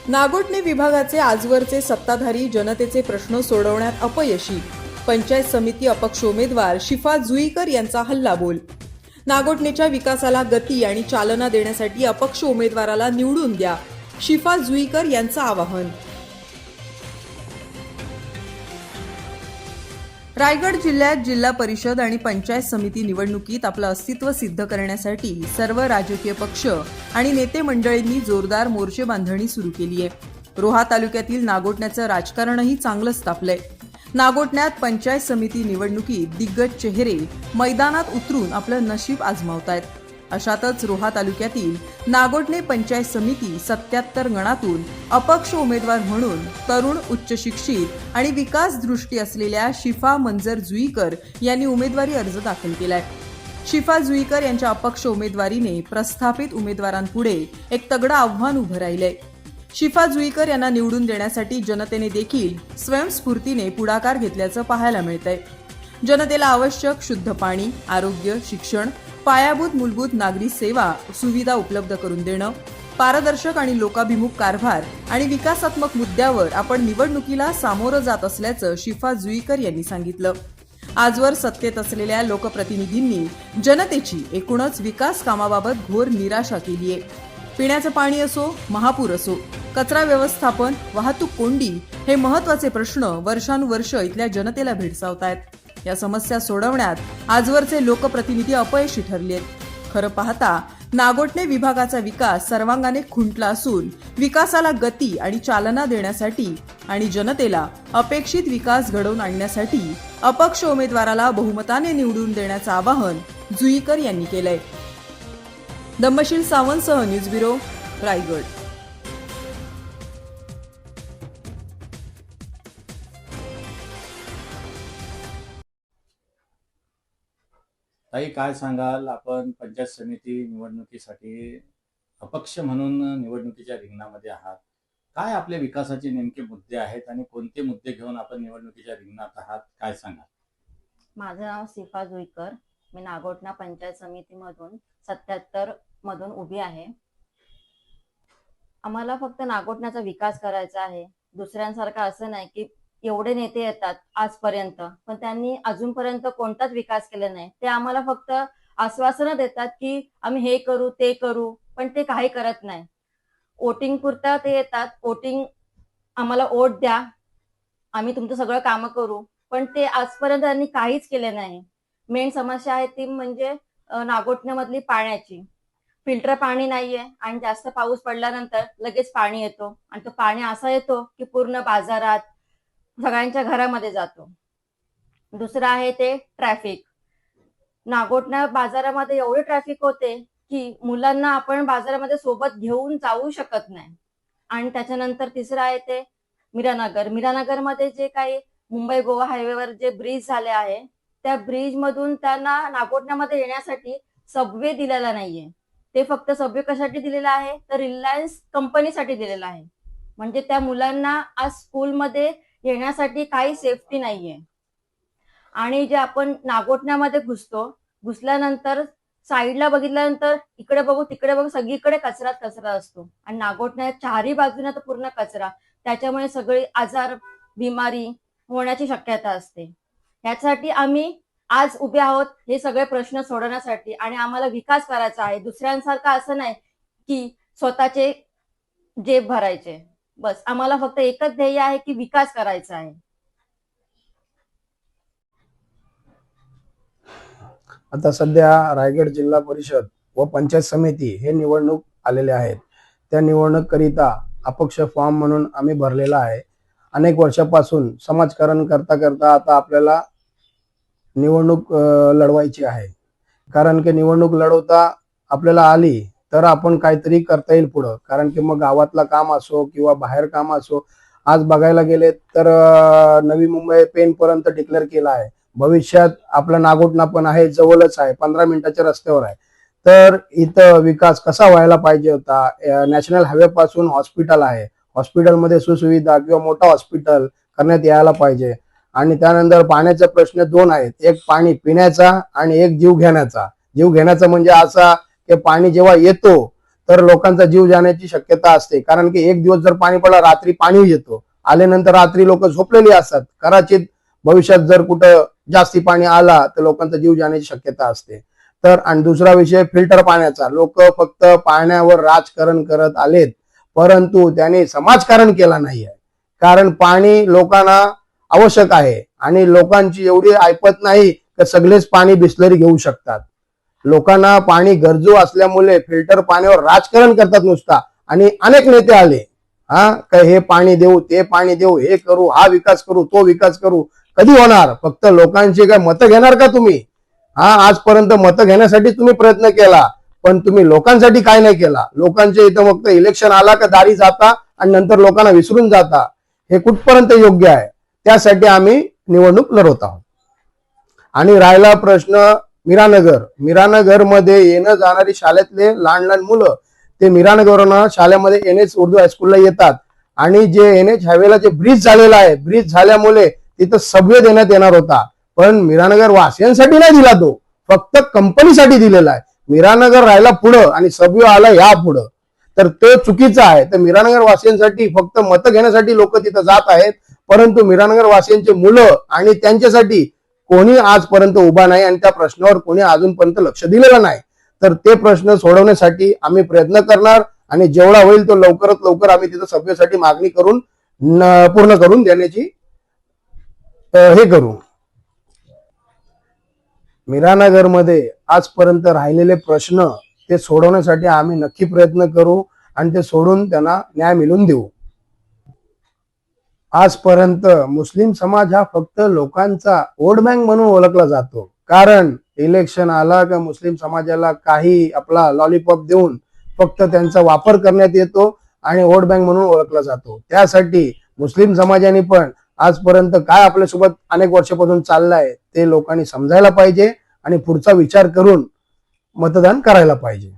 नागोठणे विभागाचे आजवरचे सत्ताधारी जनतेचे प्रश्न सोडवण्यात अपयशी. पंचायत समिती अपक्ष उमेदवार शिफा जुईकर यांचा हल्लाबोल. नागोठणेच्या विकासाला गती आणि चालना देण्यासाठी अपक्ष उमेदवाराला निवडून द्या, शिफा जुईकर यांचं आवाहन. रायगड जिल्ह्यात जिल्हा परिषद आणि पंचायत समिती निवडणुकीत आपलं अस्तित्व सिद्ध करण्यासाठी सर्व राजकीय पक्ष आणि नेते मंडळींनी जोरदार मोर्चे बांधणी सुरू केली आहे. रोहा तालुक्यातील नागोठण्याचं राजकारणही चांगलंच तापलंय. नागोठण्यात पंचायत समिती निवडणुकीत दिग्गज चेहरे मैदानात उतरून आपलं नशीब आजमावतायत. अशातच रोहा तालुक्यातील नागोठणे पंचायत समिती 77 गणातून अपक्ष उमेदवार म्हणून तरुण उच्च शिक्षित आणि विकास दृष्टी असलेल्या शिफा मंजर जुईकर यांनी उमेदवारी अर्ज दाखल केलाय. शिफा जुईकर यांच्या अपक्ष उमेदवारीने प्रस्थापित उमेदवारांपुढे एक तगडं आव्हान उभं राहिलंय. शिफा जुईकर यांना निवडून देण्यासाठी जनतेने देखील स्वयंस्फूर्तीने पुढाकार घेतल्याचं पाहायला मिळतंय. जनतेला आवश्यक शुद्ध पाणी, आरोग्य, शिक्षण, पायाभूत मूलभूत नागरी सेवा सुविधा उपलब्ध करून देणं, पारदर्शक आणि लोकाभिमुख कारभार आणि विकासात्मक मुद्द्यावर आपण निवडणुकीला सामोरं जात असल्याचं शिफा जुईकर यांनी सांगितलं. आजवर सत्तेत असलेल्या लोकप्रतिनिधींनी जनतेची एकूणच विकास कामाबाबत घोर निराशा केली आहे. पिण्याचं पाणी असो, महापूर असो, कचरा व्यवस्थापन, वाहतूक कोंडी हे महत्त्वाचे प्रश्न वर्षानुवर्ष इथल्या जनतेला भेडसावतायत. या समस्या सोडवण्यात आजवरचे लोकप्रतिनिधी अपयशी ठरले आहेत. खरं पाहता नागोठणे विभागाचा विकास सर्वांगाने खुंटला असून विकासाला गती आणि चालना देण्यासाठी आणि जनतेला अपेक्षित विकास घडवून आणण्यासाठी अपक्ष उमेदवाराला बहुमताने निवडून देण्याचं आवाहन जुईकर यांनी केलंय. दम्मशील सावंतसह न्यूज ब्युरो, रायगड. ताई, काय सांगाल? आपण पंचायत समिती निवडणुकीसाठी अपक्ष म्हणून निवडणुकीच्या रिंगणामध्ये आहात. काय आपले विकासाचे नेमके मुद्दे आहेत आणि कोणते मुद्दे घेऊन आपण निवडणुकीच्या रिंगणात आहात, काय सांगाल? माझं नाव शिफा जुईकर. मी नागोठणा पंचायत समितीमधून 77 मधून उभी आहे. आम्हाला फक्त नागोठण्याचा विकास करायचा आहे. दुसऱ्यांसारखं असं नाही की एवढे नेते येतात आजपर्यंत, पण त्यांनी अजूनपर्यंत कोणताच विकास केला नाही. ते आम्हाला फक्त आश्वासनं देतात की आम्ही हे करू ते करू, पण ते काही करत नाही. वोटिंग पुरता ते येतात, वोटिंग आम्हाला वोट द्या, आम्ही तुमचं सगळं कामं करू, पण ते आजपर्यंत त्यांनी काहीच केले नाही. मेन समस्या आहे ती म्हणजे नागोठण्यामधली पाण्याची. फिल्टर पाणी नाहीये आणि जास्त पाऊस पडल्यानंतर लगेच पाणी येतो आणि तो पाणी असा येतो की पूर्ण बाजारात सगळ्यांच्या घरामध्ये जातो. दुसरं आहे ते ट्रॅफिक. नागोठणा बाजारामध्ये एवढे ट्रॅफिक होते की मुलांना आपण बाजारामध्ये सोबत घेऊन जाऊ शकत नाही. आणि त्याच्यानंतर तिसरं आहे ते मीरानगरमध्ये जे काही मुंबई गोवा हायवेवर जे ब्रिज झाले आहे, त्या ब्रिज मधून त्यांना नागोठण्यामध्ये येण्यासाठी सबवे दिलेला नाहीये. ते फक्त सबवे कशासाठी दिलेला आहे तर रिलायन्स कंपनीसाठी दिलेला आहे. म्हणजे त्या मुलांना आज स्कूलमध्ये येण्यासाठी काही सेफ्टी नाहीये. आणि जे आपण नागोठण्यामध्ये घुसल्यानंतर साईडला बघितल्यानंतर इकडे बघू तिकडे बघू सगळीकडे कचरा असतो. आणि नागोठण्यात चारही बाजूने तर पूर्ण कचरा, त्याच्यामुळे सगळी आजार बिमारी होण्याची शक्यता असते. यासाठी आम्ही आज उभे आहोत, हे सगळे प्रश्न सोडवण्यासाठी. आणि आम्हाला विकास करायचा आहे. दुसऱ्यांसारखं असं नाही की स्वतःचे जेब भरायचे. बस आम्हाला फक्त एकच ध्येय आहे की विकास करायचा आहे. आता सध्या रायगड जिल्हा परिषद व पंचायत समिती हे निवडणूक आलेले आहेत. त्या निवडणुकीकरिता अपक्ष फॉर्म म्हणून आम्ही भरलेला आहे. अनेक वर्षापासून समाजकारण करता करता आता आपल्याला निवडणूक लढवायची आहे. कारण की निवडणूक लढवता आपल्याला आली तर आपण काहीतरी करता येईल पुढं. कारण की मग गावातलं काम असो किंवा बाहेर काम असो, आज बघायला गेले तर नवी मुंबई पेन पर्यंत डिक्लेअर केला आहे. भविष्यात आपला नागोठणा पण आहे, जवळच आहे, 15 मिनिटाच्या रस्त्यावर आहे. तर इथं विकास कसा व्हायला पाहिजे होता. नॅशनल हायवे पासून हॉस्पिटल आहे, हॉस्पिटलमध्ये सुसुविधा किंवा मोठा हॉस्पिटल करण्यात यायला पाहिजे. आणि त्यानंतर पाण्याचे प्रश्न 2 आहेत, एक पाणी पिण्याचा आणि एक जीव घेण्याचा. जीव घेण्याचा म्हणजे असा की पाणी जेव्हा येतो तर लोकांचा जीव जाण्याची शक्यता असते. कारण की एक दिवस जर पाणी पडला, रात्री पाणी येतो, आल्यानंतर रात्री लोक झोपलेली असतात. कदाचित भविष्यात जर कुठं जास्ती पाणी आला तर लोकांचा जीव जाण्याची शक्यता असते. तर आणि दुसरा विषय फिल्टर पाण्याचा. लोक फक्त पाण्यावर राजकारण करत आलेत, परंतु त्याने समाजकारण केला नाही आहे. कारण पाणी लोकांना आवश्यक आहे आणि लोकांची एवढी ऐपत नाही की सगळेच पाणी बिसलरी घेऊ शकतात. लोकांना पाणी गरजू असल्यामुळे फिल्टर पाण्यावर राजकारण करतात नुसता. आणि अनेक नेते आले का हे पाणी देऊ, ते पाणी देऊ, हे करू, हा विकास करू, तो विकास करू. कधी होणार? फक्त लोकांची काय मतं घेणार का तुम्ही? आजपर्यंत मतं घेण्यासाठी तुम्ही प्रयत्न केला, पण तुम्ही लोकांसाठी काय नाही केला. लोकांचे इथं फक्त इलेक्शन आला का दारी जाता आणि नंतर लोकांना विसरून जाता. हे कुठपर्यंत योग्य आहे? त्यासाठी आम्ही निवडणूक लढवत आहोत. आणि राहिला प्रश्न मीरानगर मध्ये येणं जाणारी शाळेतले लहान लहान मुलं ते मीरानगरवरून शाळेमध्ये NH उर्दू हायस्कूलला येतात. आणि जे NH हायवेला जे ब्रिज झालेला आहे, ब्रिज झाल्यामुळे तिथं सबवे देण्यात येणार होता, पण मीरानगर वासियांसाठी नाही दिला, तो फक्त कंपनीसाठी दिलेला आहे. मीरानगर राहिला पुढं आणि सबवे आला या पुढं, तर तो चुकीचा आहे. तर मीरानगर वासियांसाठी फक्त मतं घेण्यासाठी लोक तिथं जात आहेत, परंतु मीरानगर वासियांचे मुलं आणि त्यांच्यासाठी कोणी आजपर्यंत उभा नाही आणि त्या प्रश्नावर कोणी अजूनपर्यंत लक्ष दिलेलं नाही. तर ते प्रश्न सोडवण्यासाठी आम्ही प्रयत्न करणार आणि जेवढा होईल तो लवकरात लवकर आम्ही तिथं सभेसाठी मागणी करून पूर्ण करून देण्याची हे करू. मीरानगरमध्ये आजपर्यंत राहिलेले प्रश्न ते सोडवण्यासाठी आम्ही नक्की प्रयत्न करू आणि ते सोडून त्यांना न्याय मिळवून देऊ. आजपर्यंत मुस्लिम समाज हा फक्त लोकांचा वोट बँक म्हणून ओळखला जातो. कारण इलेक्शन आला का मुस्लिम समाजाला काही आपला लॉलीपॉप देऊन फक्त त्यांचा वापर करण्यात येतो आणि वोट बँक म्हणून ओळखला जातो. त्यासाठी मुस्लिम समाजाने पण आजपर्यंत काय आपल्यासोबत अनेक वर्षापासून चाललंय ते लोकांनी समजायला पाहिजे आणि पुढचा विचार करून मतदान करायला पाहिजे.